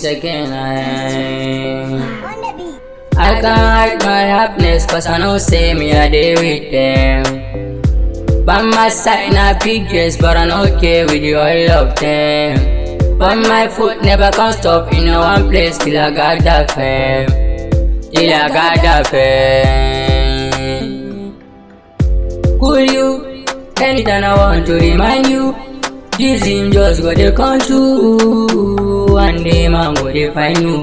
this again. I can't hide my happiness, cause I know say me a day with them. By my side not big yes, but I don't care with you all of them. But my foot never can stop in one place till I got that fame. Till I got that fame. Could you, anytime I want to remind you, this him just go to come to. One day man go to find you.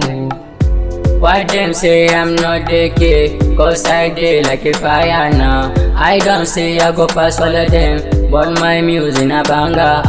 What them say I'm not the kid, cause I did like a fire now. I don't say I go past all of them, but my music a banger.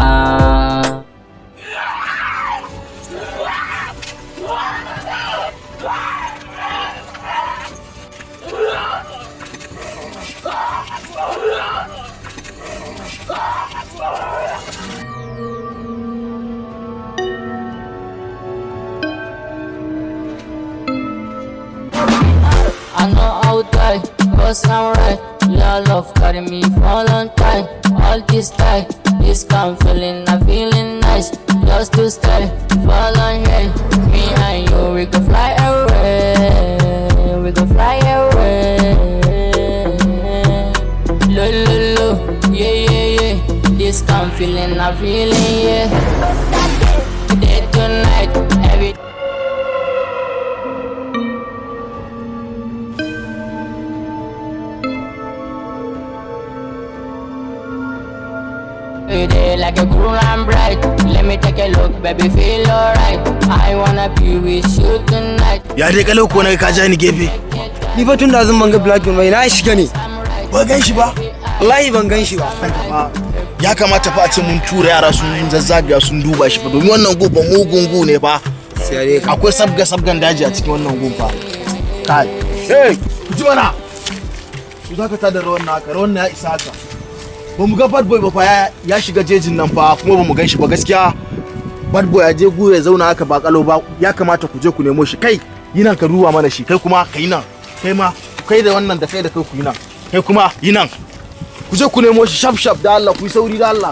I know I'll die, cause I'm right. Your love carry me for a long time. All this time, this calm feeling, I'm feeling nice. Just to stay for a long day. Me and you, we can fly away. We can fly away. Lo, lo, lo, yeah, yeah, yeah. This calm feeling, I'm feeling, yeah. Day to night, every day like a cool and bright. Let me take a look, baby, feel alright. I wanna be with you tonight. Ya dai kalau ko na ka ja ni gefe. Ni fa tun da zan banga black mai na shiga ne. Ba gan shi ba? Wallahi ban gan shi ba. Ya kamata fa a ce mun tura yara sun zazzabiya sun duba shi fa domin wannan gobe mugun gu ne fa. Sai dai akwai sabgan daji a cikin wannan gun fa. Kai. Hey, ku ji mana. Ku zaka tada rawan naka, rawan ya isa haka. Ba mu ga bad boy ba fa ya shiga jejin nan fa kuma ba mu gan shi ba gaskiya. Bad boy ya je gu ya zauna haka ba kalo ba, ya kamata ku je ku nemo shi. Kai yi nan ka ruwa mana shi, kai kuma kai nan. Kai ma kai da wannan da kai da kai ku yi nan. Kai kuma yi nan. Ku je ku nemo shi shaf da Allah, ku yi sauri da Allah.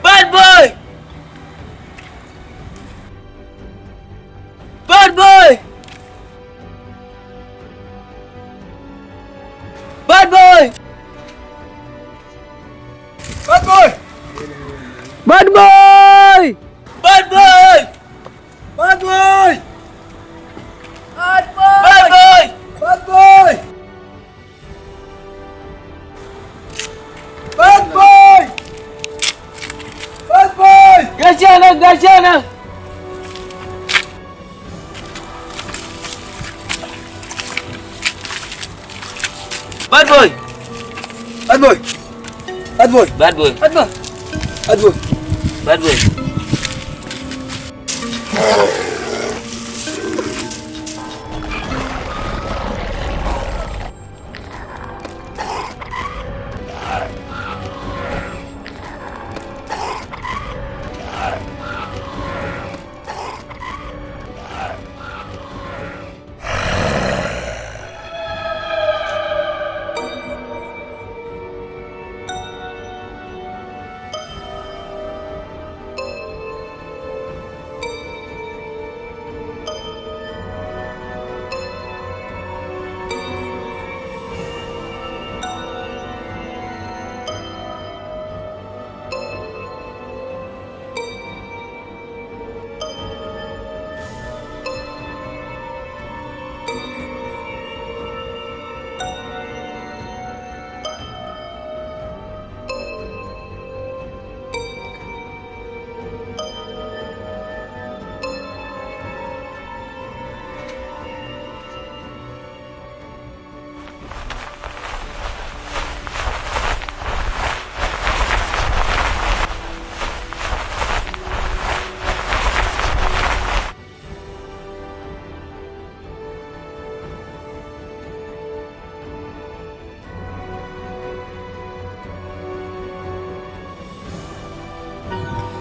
Bad boy! Bad boy! Bad boy! Bad boy! Bad boy! Bad boy! Bad boy! Gasiana! Bad boy! Bad boy! Bad boy! Bad boy! Bad boy! Bad boy! Bad boy!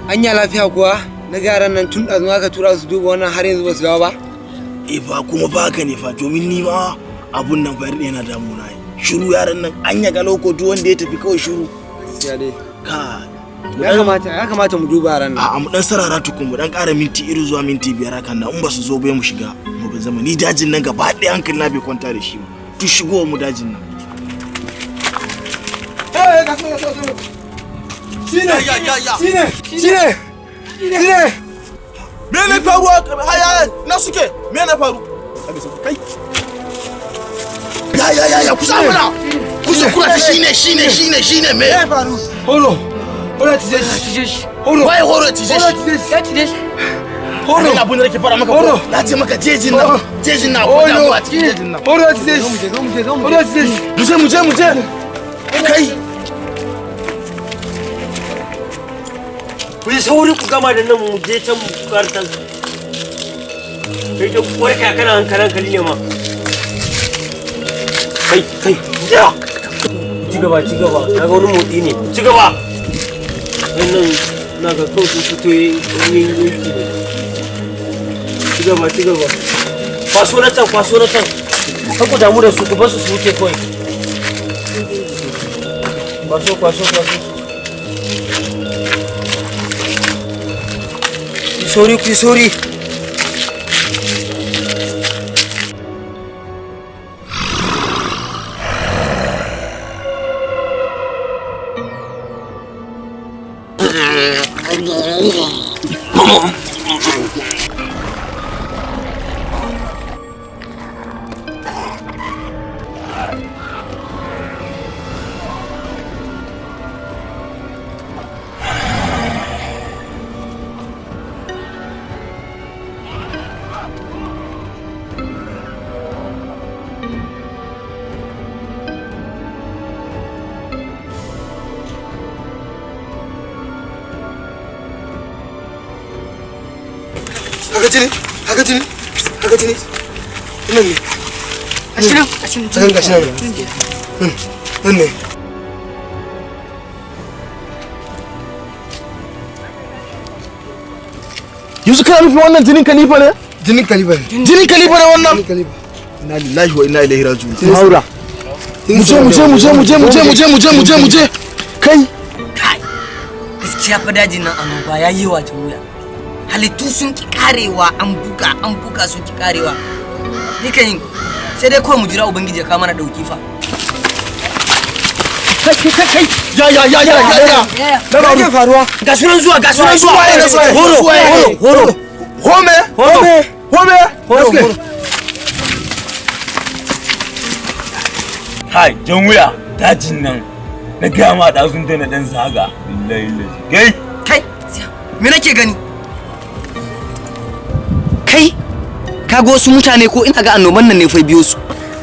Anya lafiya kuwa na garan nan tun da aka tura su duba wannan har yanzu ba su dawo ba? Fa kuma ba ka ne fa domin ni ma abun nan fa yana damuna. Shiru yaran nan anya ga lokoto wanda ya tafi kawai shiru. Gaskiya dai. Ka ya kamata mu duba ran nan. A mu dan sarara tukun mu dan ƙara minti iri zuwa minti 5 hakan nan in ba su zo bai mu shiga mu ba zama ni dajin nan gaba ɗaya hankali na bai kwanta da shi ba. Tu shigo mu dajin nan. Ka so. Shine. Me ne faru haya na suke? Me ne faru? Kai. Ya kusa mana. Kusa kula shine me? Ya faru. Horo tije shi. Wai horo tije shi. Horo abun da nake fara maka ko? Na ce maka jejin na ko da mu a cikin jejin nan. Horo tije shi. Mu je. Kai. Ku yi sauri ku gama da nan mu je can mu kartan. Kai da warka kana hankali ne ma. Kai. Ya. Ci gaba. Na ga wani motsi ne. Ci gaba. Wannan na ga kawai su fito yin yanki ne. Ci gaba. Kwaso na can. Kan ku damu da su ku basu su wuce kawai. Kwaso. Sorry. Haka jini. Nan ne. Gashi nan ne. Yanzu kana nufin wannan jinin kalifa ne? Jinin kalifa ne wannan? Inna lillahi wa inna ilaihi raji'un. Haura. Mu je. Kai. Gaskiya fa dajin nan annoba yayi wa wuya. Halittu sun ki karewa an buga sun ki karewa. Ni kan sai dai kawai mu jira ubangiji ya kawo mana dauki fa. Kai. Ya. Me ke faruwa? Ga sunan zuwa. Horo. Home. Hai, jan wuya dajin nan na gama da sun na dan zaga. Billahi. Kai, me nake gani? Kai, kaga wasu mutane ko ina ga annoban nan ne fa biyo su.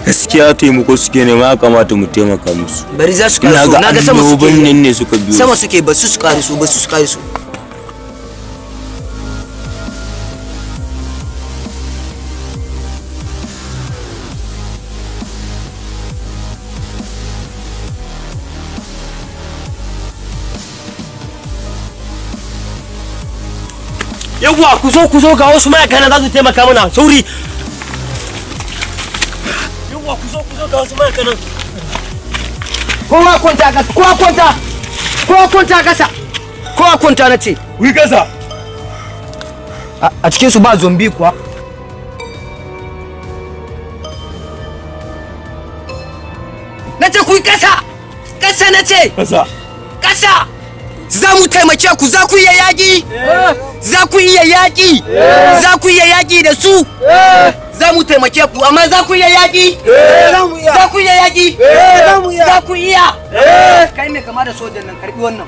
Gaskiya taimako suke ne ma kamata mu taimaka musu. Bari za su kare su. Naga sama suke. Annoban ne suka biyo. Sama suke ba su kare su. Yawwa ku zo ga wasu mayaka na za su taimaka mana sauri. Yawwa ku zo ga wasu mayaka nan. Kowa kwanta na ce. Wi kasa. A cikin su ba zombi kuwa. Nace ku yi kasa nace. Kasa. Za mu taimake ku, za ku iya yaƙi. Za ku iya yaƙi da su. Za mu taimake ku, amma za ku iya yaƙi. Za ku iya. Kai me kama da sojan nan, karbi wannan.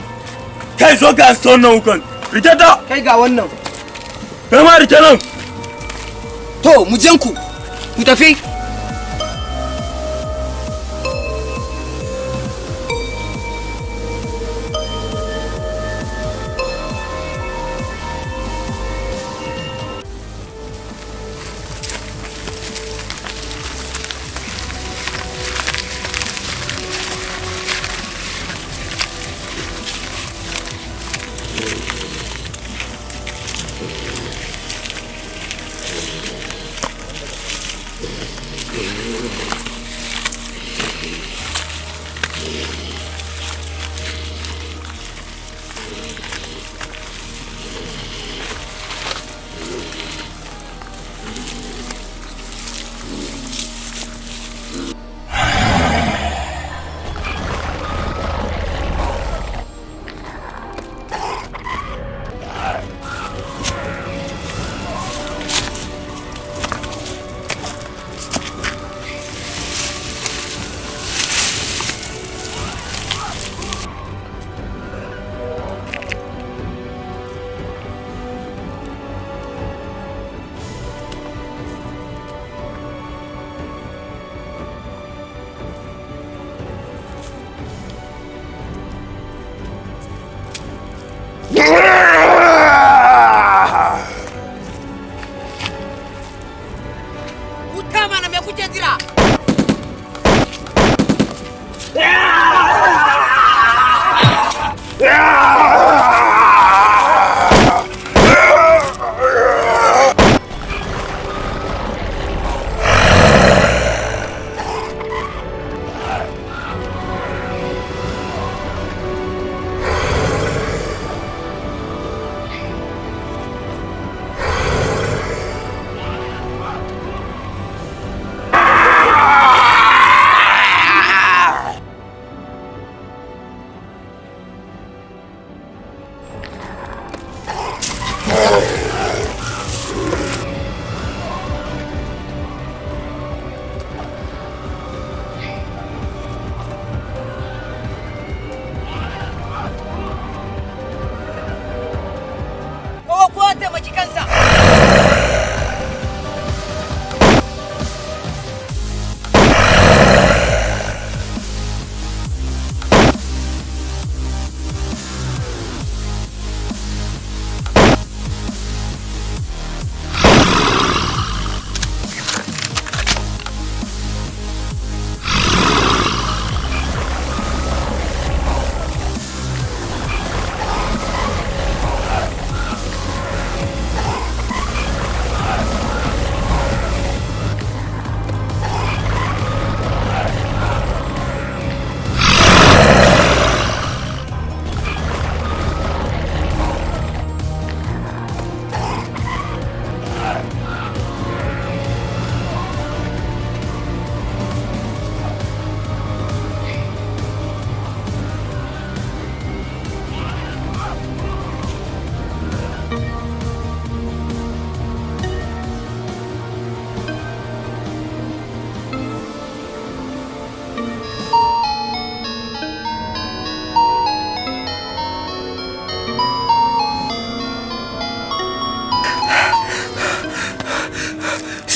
Kai zo ga stone nan kan. Rike ta. Kai ga wannan. Kai ma rike nan. To, mu jen ku tafi.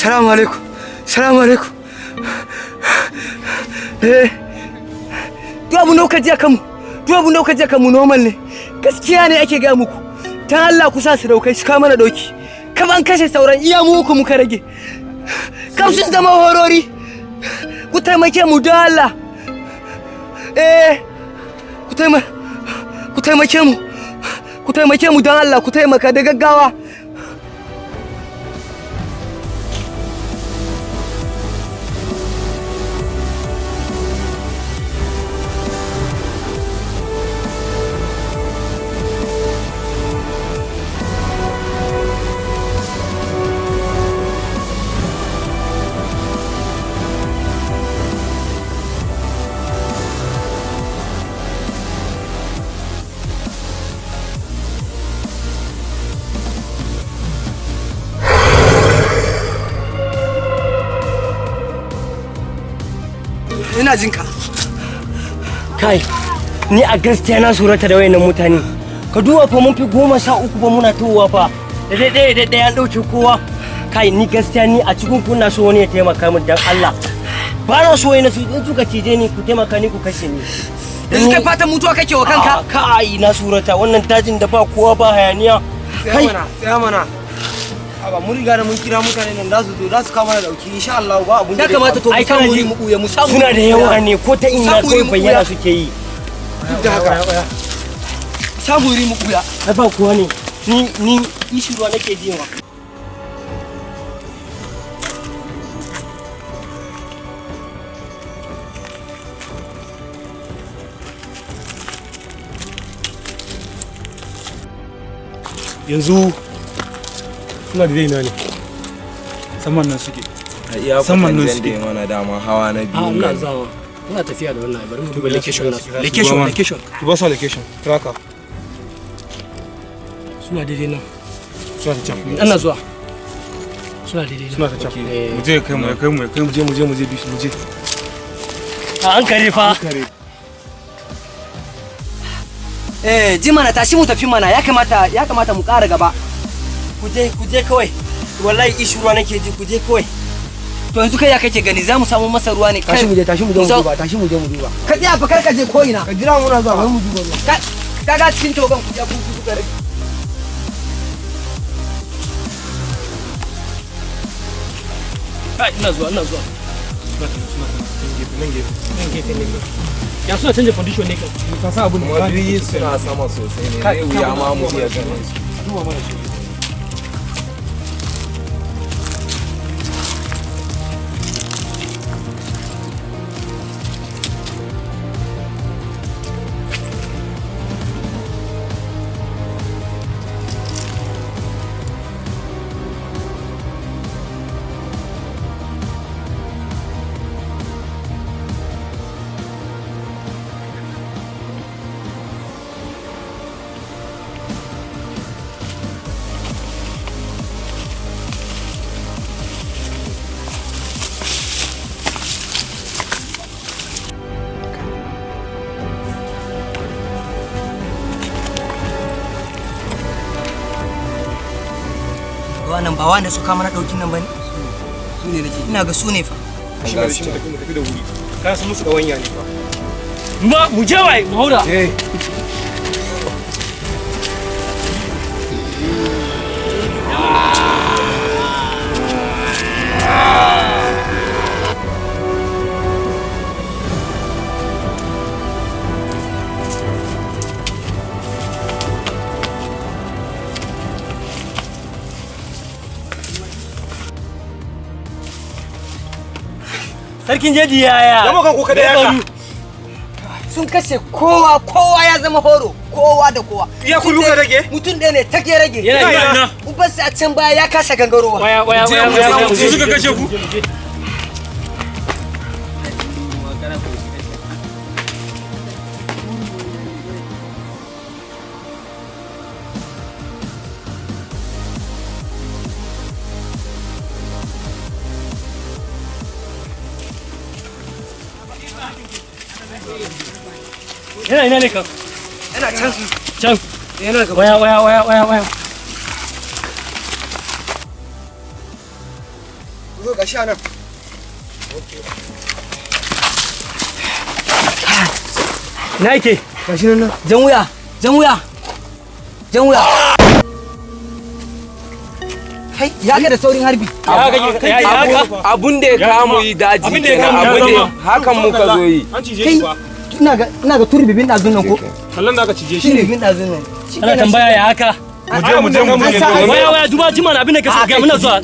Salamu alaikum. Salamu alaikum. Duk abin da kuka je kanmu. Duk abin da kuka je kanmu normal ne. Gaskiya ne ake ga muku. Dan Allah ku sa su daukai su ka mana dauki. Kam an kashe sauran iya mu ku muka rage. Kam sun zama horori. Ku taimake mu da Allah. Ku taimake mu. Ku taimake mu dan Allah, ku taimaka da gaggawa. Ina jinka. Kai, ni a gaskiya na surata da wayannan mutane. Ka duba fa mun fi 13 fa muna towa fa. Da dai an dauke kowa. Kai, ni gaskiya ni a cikin ku na so wani ya taimaka min dan Allah. Ba na so wani su in suka cije ni ku taimaka ni ku kashe ni. Yanzu kai fatan mutuwa kake wa kanka? Kai, na surata wannan dajin da ba kowa ba hayaniya. Kai, tsaya mana. Aba mun riga da mun kira mutane nan za su zo za su kama da dauki insha Allah ba abun da ya kamata to mu samu wuri mu buya mu samu. Suna da yawa ne ko ta ina kai bayyana suke yi. Duk da haka samu wuri mu buya. Ai ba kowa ne. Ni ishi ruwa nake jiwa. Yanzu suna da daina ne saman nan suke saman nan suke mana dama hawa na biyu ina zawa ina tafiya da wannan bari mu duba location nasu location ki ba su location tracker suna daidai nan suna ta can ana zuwa suna daidai suna ta can mu je kai mu je mu je an kare fa ji mana tashi mu tafi mana ya kamata mu ƙara gaba. Ku je kawai. Wallahi ishi ruwa nake ji ku je kawai. To yanzu kai ya kake gani za mu samu masa ruwa ne kai. tashi mu je mu duba Ka tsaya fa karka je ko ina. ka jira muna zuwa mu duba Ka ga cikin togan ku ya ku suka rage. Kai ina zuwa. nan gefe ya suna canja condition ne ka san abun da suna sama sosai ne zai wuya ma mu iya ganin su duba mana shi Wannan ba wanda suka mana daukin nan bane. Su ne nake. Ina ga su ne fa. shi mu tafi da wuri ka san musu kawanya ne fa mu je wai mu haura Sarkin jeji yaya? Yamo kan kuka da yaka. Sun kashe kowa ya zama horo, kowa da kowa. Iya ku duka rage? Mutum ɗaya ne take rage. Yana. Uban sa a can baya ya kasa gangarowa. Waya. Su suka kashe ku? Yana ne kan? Yana can. Can. Yana gaba. Waya. zo ga sha nan. Na yake? Gashi nan. Jan wuya, jan wuya. Jan wuya. Kai, ya ga da saurin harbi. Abun da ya kamu yi daji. Abun da ya kamu hakan muka zo yi. An cije shi ba. Ina ga turi bibin dazun nan ko? Kallon da aka cije shi. Turi bibin dazun nan. Ana tambaya ya haka. Mu je. Waya duba jima abin da ka so ga muna zuwa.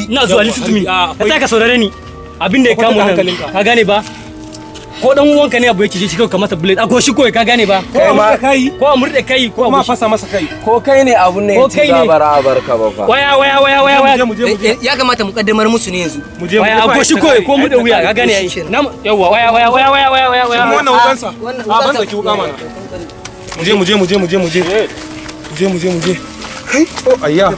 Ina zuwa listen to me. Ka tsaya ka saurare ni. Abin da ya kamu nan. Ka gane ba? Ko dan uwanka ne abu ya cije shi kawai ka masa bullet. A goshi kawai ka gane ba? Kai ma kai. Ko a murde kai ko a fasa masa kai. Ko kai ne abun ne ya ci zabara barka ba fa. Waya. Ya kamata mu kaddamar musu ne yanzu. Waya a goshi kawai ko mu da wuya ka gane yayi. Yawwa waya. Wannan wukansa. A ban saki wuka mana. Mu je. Kai, oh ayya.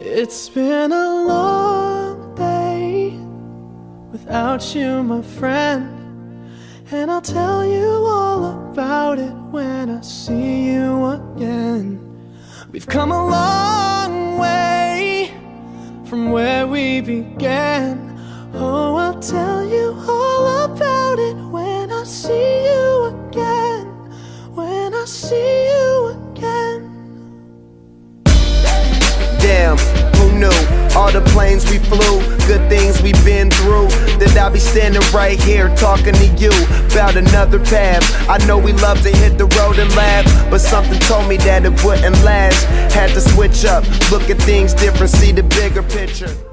It's been a long day without you, my friend, and I'll tell you all about it when I see you again. We've come a long way from where we began. Oh, I'll tell you all about it when I see you again. When I see you again. Damn, who knew? All the planes we flew, good things we've been through, that I'll be standing standing right here talking to you about another path. I know we love to hit the road and laugh, but something told me that it wouldn't last. Had to switch up, look at things different, see the bigger picture.